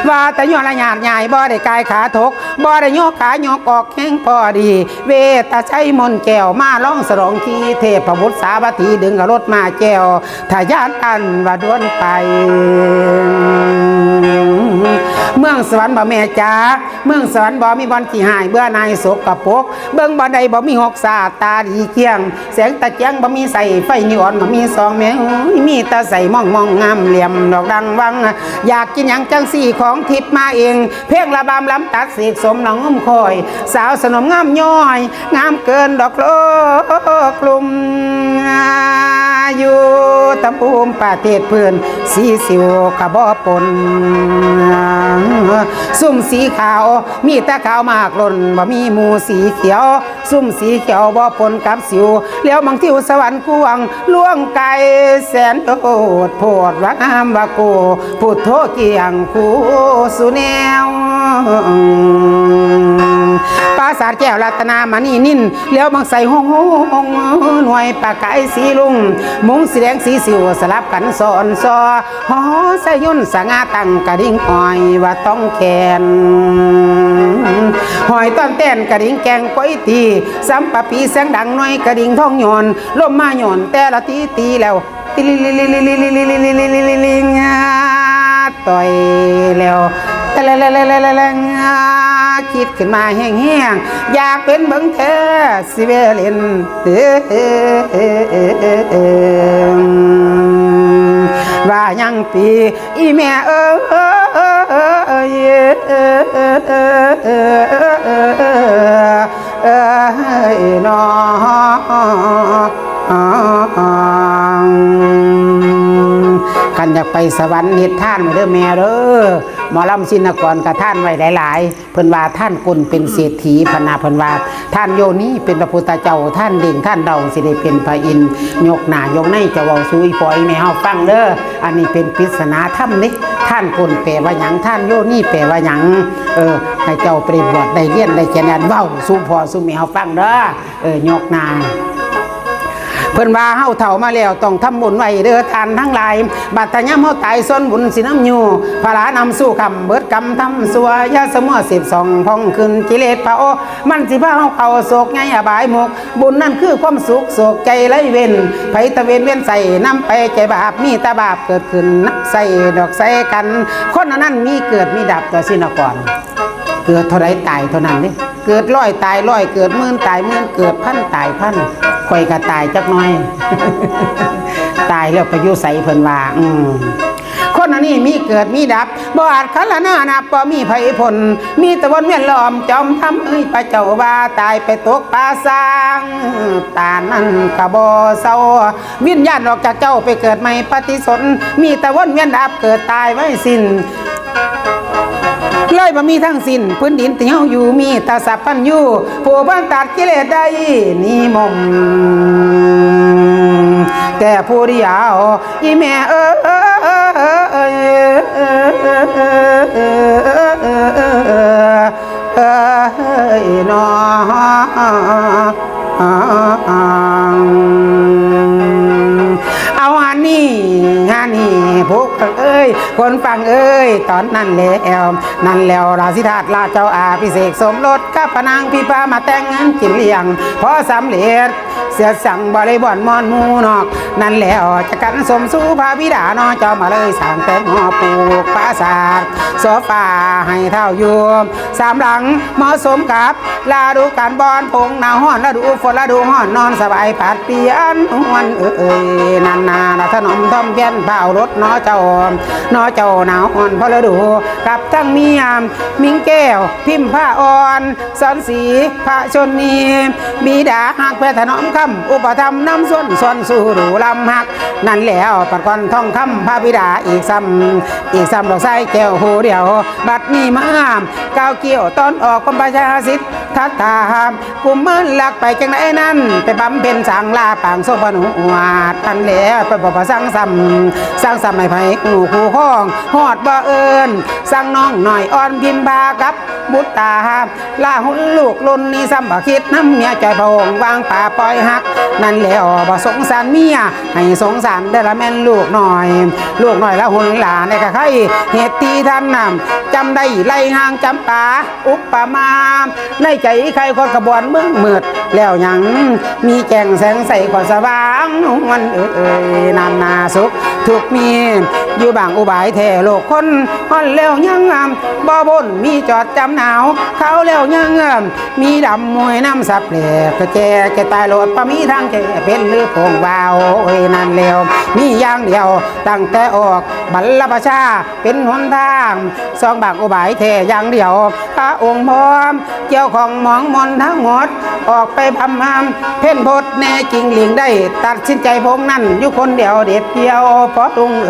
ว่าแต่ย้อนละหยาดใหญ่บ่ได้กายขาทกบ่ได้โยกขายกออกแข้งพอดีเวตาใช้มนแก้วมาร้องสรองที่เทพบุตรสาวัตถีดึงรถมาแก้วทายาทอันว่าดวนไปเมืองสวรรค์บ่แม่จ๋าเมืองสวรรค์บ่มีบ่อนที่หายเบื่อนายสกปรกเบิ่งบ่ใดบ่มีหกสาตาดีเกียงแสงตะเกียงบ่มีใส่ไฟนีออนบ่มีซองแมวมีตาใส่มองงามเหลี่ยมดอกดังวังอยากกินหยังจังสี่ของทิพย์มาเองเพ่งระบำล้ำตัดเสกสมหลังงุ้มคอยสาวสนมงามย้อยงามเกินดอกโลกลุ่มอยู่ตำภูมิประเทศเพื่อนสีสิวกะบ่ปนซุ่มสีขาวมีตาขาวมากล้นบ่มีหมูสีเขียวซุ่มสีเขียวบ่ปนกับสิวเลี้ยวบางทิวสวรรค์กวางล่วงไกลแสนโอดโพดว่างามว่าโกพูดโทเกียงคู่สุแนวปราสาทแก้วรัตนามณีนินเลี้ยวบางใส่ห้องหน่วยปากไก่สีลุงมุ้งสีแดงสีสิวสลับกันซ้อนซอหอใส่ยุ่นสง่าตั้งกระดิ่งหอยว่าต้องแขนหอยต้นเต้นกระดิ่งแกงก้อยตีซ้ำปะปีแสงดังหน่อยกระดิ่งท้องหย่อนลมมาหย่อนแต่ละตีแล้วติลิลิลิลิลิลิลิลิลิลิลิลิลิงาต่อยแล้วแต่ละคิดขึ้นมาแห้งอยากเป็นเบิ่งเธอสิเวเลนว่ายังปีอีแม่น้องกันอยากไปสวรรค์เฮ็ดท่านไว้เด้อแม่เด้อหมอลำชินกรกับท่านไว้หลายๆเพิ่นว่าท่านกุลเป็นเศรษฐีพนาเพิ่นว่าท่านโยนี่เป็นพระพุทธเจ้าท่านเด่งท่านเดาสิได้เป็นพระอินทร์ยกหน้ายกในจะเว้าสู่อีปอยแม่เฮาฟังเด้ออันนี้เป็นปริศนาธรรมนี่ท่านกุลแปลว่าหยังท่านโยนี่แปลว่าหยังให้เจ้าไปบวชได้เรียนได้เขียนเว้าสู่พ่อสู่แม่เฮาฟังเด้อยกหน้าเพิ่นว่าเฮาเฒ่ามาแล้วต้องทำบุญไว้เด้อทานทั้งหลายบัดตะยามเฮาตายส่วนบุญสิน้ำอยู่พระนำสู่คำเบิดกรรมทำสัวยาสมัว12พ่องขึ้นกิเลสเผามันสิพาเฮาเข้าโศกไงอบายมุกบุญนั่นคือความสุขโศกใจไร้เว้นไผตะเว้นใส่นำไปใจบาปมีตาบาปเกิดขึ้นนับใส่ดอกใส่กันคนนั้นมีเกิดมีดับต่อสินก่อนเกิดเท่าไรตายเท่านั้นนี่เกิดร้อยตายร้อยเกิดหมื่นตายหมื่นเกิดพันตายพันข่อยก็ตายจักหน่อย ตายแล้วไปอยู่ใส่เพิ่นว่าคนอันนี้มีเกิดมีดับบ่อาจคันละหน้านับบ่มีไผผลมีตะวันเวียนล้อมจอมทำพระเจ้าว่าตายไปตกป่าสางตานั้นก็บ่เศร้าวิญญาณออกจากเจ้าไปเกิดใหม่ปฏิสนมีตะวันเวียนดับเกิดตายไว้สิ้นเลยบ่มีทั้งสิ้นพื้นดินที่เฮาอยู่มีตาสัพพันอยู่ผู้บันตัดกิเลสได้นิมมแต่ผู้เดียวอีแม่น้องเอาอันนี้พวกคนฟังตอนนั้นแล้วราชิธาตุราชเจ้าอาภิเษกสมรสกับพนางพิพามาแต่งงานกินเลี้ยงพอสำเร็จเสียสั่งบริบอนมอนมูนอกนั่นแล้วจะกันสมสู่พระบิดาน้อเจ้ามาเลยสั่งแต่งหอปลูกปราสาทโซฟาให้เท่าอยู่3 หลังเหมาะสมกับฤดูกาลบอนพงหนาวฮ้อนฤดูฝนฤดูฮ้อนนอนสบายผัดเปลี่ยนวันนานาถนอมทอมเพียนเผารถน้อเจ้าหนาวอ่อนพอฤดูกับทั้งเมียมิงแก้วพิมพ์ผ้าอ่อนสอนสีพระชนนีบิดาหักแพทย์ถนอมคำอุปธรรมน้ำส่วนสู่ดูลำหักนั่นแล้วปัดก่อนท่องคำพระบิดาอีกซ้ำดอกไส้แก้วหูเดียวบัดนี้มาก้าวเกี่ยวตอนออกกรมประชาสิทธิ์ ทัตตากุมมือลักไปจังไหนนั้นไปบำเพ็ญสังลาปางทรงพนุวาดทันแล้วไปบอกว่าสร้างซ้ำให้ไผกูคู่ข้องฮอดบ่เอิญสร้างน้องหน่อยอ่อนพิมพากับบุตรตาลาหุ่นลูกลุนนี่ซ้ำบ่คิดน้ำเมียใจพงวางป่าปล่อยหักนั่นแล้วบ่สงสารเมียให้สงสารได้ละแม่นลูกหน่อยละหุ่นหลานในกะไข่เหตุที่ท่านนำจำได้ไล่ห่างจำปาอุปมาในใจใครคนกระบวนเมืองมืดแล้วยังมีแจงแสงใสกว่าสว่างมันนานนาสุขทุกมีอยู่บางอุบายแท่โลกคนอ่อนแล้วยังบ่บนมีจอดจำหนาวเขาแล้วยังมีดำมวยน้ำสับแหลกกระแจตายโลดปะมีทางแก่เป็นหรือโป่งเบานั่นแล้วมีอย่างเดียวตั้งแต่ออกบรรพชาเป็นหนทางสองบางอุบายแท่อย่างเดียวพระองค์พร้อมเกี่ยวของหมองมนทั้งหมดออกไปพำหำเพ่นพดแน่จริงหลิงได้ตัดสินใจพงนั่นอยู่คนเดียวเด็ดเดียวพอลุงเ